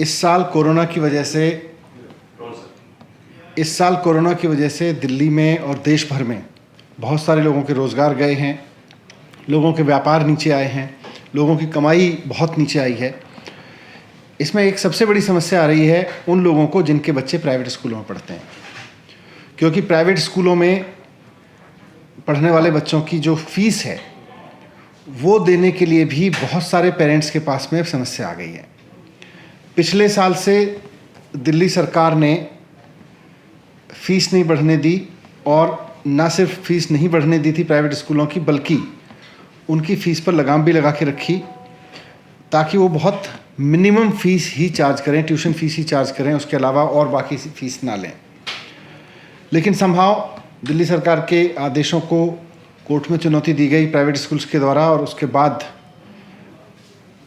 इस साल कोरोना की वजह से दिल्ली में और देश भर में बहुत सारे लोगों के रोज़गार गए हैं, लोगों के व्यापार नीचे आए हैं, लोगों की कमाई बहुत नीचे आई है। इसमें एक सबसे बड़ी समस्या आ रही है उन लोगों को जिनके बच्चे प्राइवेट स्कूलों में पढ़ते हैं, क्योंकि प्राइवेट स्कूलों में पढ़ने वाले बच्चों की जो फीस है वो देने के लिए भी बहुत सारे पेरेंट्स के पास में समस्या आ गई है। पिछले साल से दिल्ली सरकार ने फ़ीस नहीं बढ़ने दी, और ना सिर्फ फ़ीस नहीं बढ़ने दी थी प्राइवेट स्कूलों की, बल्कि उनकी फ़ीस पर लगाम भी लगा के रखी ताकि वो बहुत मिनिमम फ़ीस ही चार्ज करें, ट्यूशन फ़ीस ही चार्ज करें, उसके अलावा और बाकी फ़ीस ना लें। लेकिन समहाउ दिल्ली सरकार के आदेशों को कोर्ट में चुनौती दी गई प्राइवेट स्कूल्स के द्वारा, और उसके बाद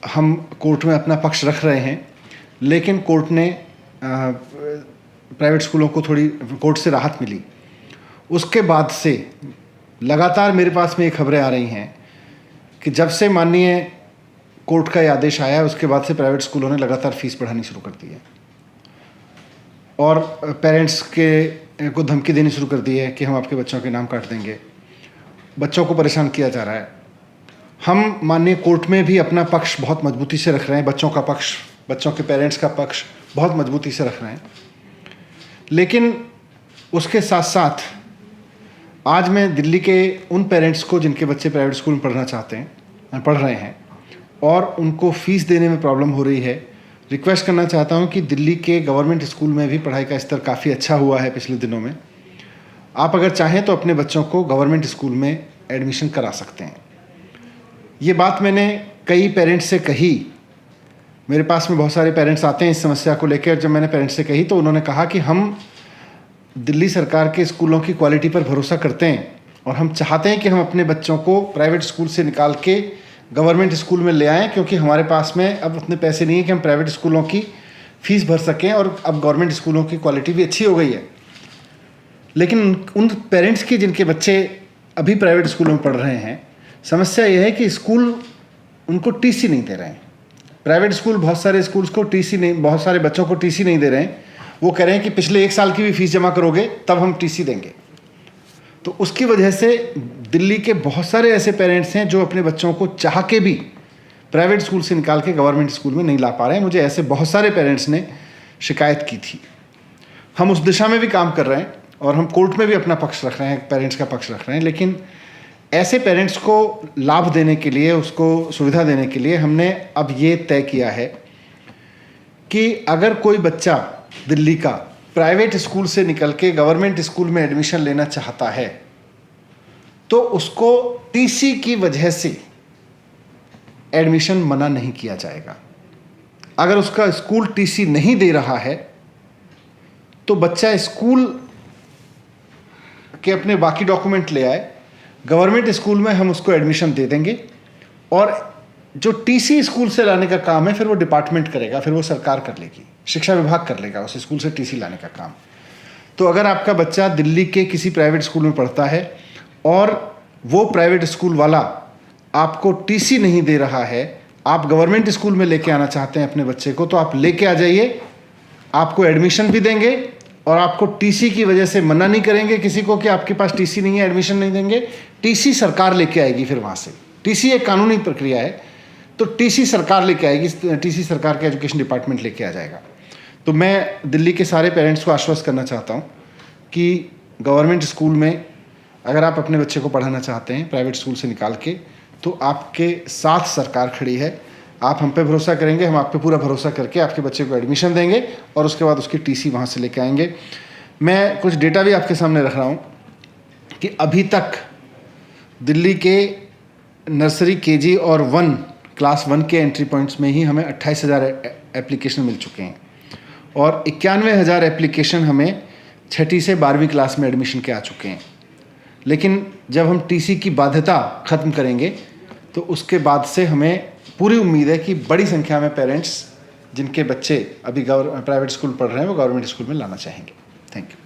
हम कोर्ट में अपना पक्ष रख रहे हैं। लेकिन कोर्ट ने प्राइवेट स्कूलों को थोड़ी कोर्ट से राहत मिली। उसके बाद से लगातार मेरे पास में ये खबरें आ रही हैं कि जब से माननीय कोर्ट का ये आदेश आया है, उसके बाद से प्राइवेट स्कूलों ने लगातार फ़ीस बढ़ानी शुरू कर दी है और पेरेंट्स को धमकी देनी शुरू कर दी है कि हम आपके बच्चों के नाम काट देंगे। बच्चों को परेशान किया जा रहा है। हम माननीय कोर्ट में भी अपना पक्ष बहुत मजबूती से रख रहे हैं, बच्चों का पक्ष, बच्चों के पेरेंट्स का पक्ष बहुत मजबूती से रख रहे हैं। लेकिन उसके साथ साथ आज मैं दिल्ली के उन पेरेंट्स को जिनके बच्चे प्राइवेट स्कूल में पढ़ रहे हैं और उनको फ़ीस देने में प्रॉब्लम हो रही है, रिक्वेस्ट करना चाहता हूं कि दिल्ली के गवर्नमेंट स्कूल में भी पढ़ाई का स्तर काफ़ी अच्छा हुआ है पिछले दिनों में। आप अगर चाहें तो अपने बच्चों को गवर्नमेंट स्कूल में एडमिशन करा सकते हैं। ये बात मैंने कई पेरेंट्स से कही, मेरे पास में बहुत सारे पेरेंट्स आते हैं इस समस्या को लेकर। जब मैंने पेरेंट्स से कही तो उन्होंने कहा कि हम दिल्ली सरकार के स्कूलों की क्वालिटी पर भरोसा करते हैं और हम चाहते हैं कि हम अपने बच्चों को प्राइवेट स्कूल से निकाल के गवर्नमेंट स्कूल में ले आएँ, क्योंकि हमारे पास में अब उतने पैसे नहीं हैं कि हम प्राइवेट स्कूलों की फ़ीस भर सकें, और अब गवर्नमेंट स्कूलों की क्वालिटी भी अच्छी हो गई है। लेकिन उन पेरेंट्स की जिनके बच्चे अभी प्राइवेट स्कूलों में पढ़ रहे हैं, समस्या यह है कि स्कूल उनको टीसी नहीं दे रहे हैं। प्राइवेट स्कूल बहुत सारे स्कूल्स को बहुत सारे बच्चों को टीसी नहीं दे रहे हैं। वो कह रहे हैं कि पिछले 1 साल की भी फ़ीस जमा करोगे तब हम टीसी देंगे। तो उसकी वजह से दिल्ली के बहुत सारे ऐसे पेरेंट्स हैं जो अपने बच्चों को चाह के भी प्राइवेट स्कूल से निकाल के गवर्नमेंट स्कूल में नहीं ला पा रहे हैं। मुझे ऐसे बहुत सारे पेरेंट्स ने शिकायत की थी। हम उस दिशा में भी काम कर रहे हैं और हम कोर्ट में भी अपना पक्ष रख रहे हैं, पेरेंट्स का पक्ष रख रहे हैं। लेकिन ऐसे पेरेंट्स को लाभ देने के लिए, उसको सुविधा देने के लिए हमने अब ये तय किया है कि अगर कोई बच्चा दिल्ली का प्राइवेट स्कूल से निकल के गवर्नमेंट स्कूल में एडमिशन लेना चाहता है तो उसको टीसी की वजह से एडमिशन मना नहीं किया जाएगा। अगर उसका स्कूल टीसी नहीं दे रहा है तो बच्चा स्कूल के अपने बाकी डॉक्यूमेंट ले आए, गवर्नमेंट स्कूल में हम उसको एडमिशन दे देंगे, और जो टीसी स्कूल से लाने का काम है फिर वो डिपार्टमेंट करेगा, फिर वो सरकार कर लेगी, शिक्षा विभाग कर लेगा उस स्कूल से टीसी लाने का काम। तो अगर आपका बच्चा दिल्ली के किसी प्राइवेट स्कूल में पढ़ता है और वो प्राइवेट स्कूल वाला आपको टीसी नहीं दे रहा है, आप गवर्नमेंट स्कूल में लेके आना चाहते हैं अपने बच्चे को, तो आप लेके आ जाइए, आपको एडमिशन भी देंगे और आपको टीसी की वजह से मना नहीं करेंगे किसी को कि आपके पास टीसी नहीं है, एडमिशन नहीं देंगे। टीसी सरकार लेके आएगी फिर वहाँ से। टीसी एक कानूनी प्रक्रिया है, तो टीसी सरकार लेके आएगी, टीसी सरकार का एजुकेशन डिपार्टमेंट लेके आ जाएगा। तो मैं दिल्ली के सारे पेरेंट्स को आश्वस्त करना चाहता हूँ कि गवर्नमेंट स्कूल में अगर आप अपने बच्चे को पढ़ाना चाहते हैं प्राइवेट स्कूल से निकाल के, तो आपके साथ सरकार खड़ी है। आप हम पे भरोसा करेंगे, हम आप पे पूरा भरोसा करके आपके बच्चे को एडमिशन देंगे और उसके बाद उसकी टीसी वहाँ से लेके आएंगे। मैं कुछ डेटा भी आपके सामने रख रहा हूँ कि अभी तक दिल्ली के नर्सरी, केजी और क्लास 1 के एंट्री पॉइंट्स में ही हमें 28,000 एप्लीकेशन मिल चुके हैं और 91,000 एप्लीकेशन हमें 6ठी से 12वीं क्लास में एडमिशन के आ चुके हैं। लेकिन जब हम टीसी की बाध्यता ख़त्म करेंगे तो उसके बाद से हमें पूरी उम्मीद है कि बड़ी संख्या में पेरेंट्स जिनके बच्चे अभी प्राइवेट स्कूल पढ़ रहे हैं वो गवर्नमेंट स्कूल में लाना चाहेंगे। Thank you.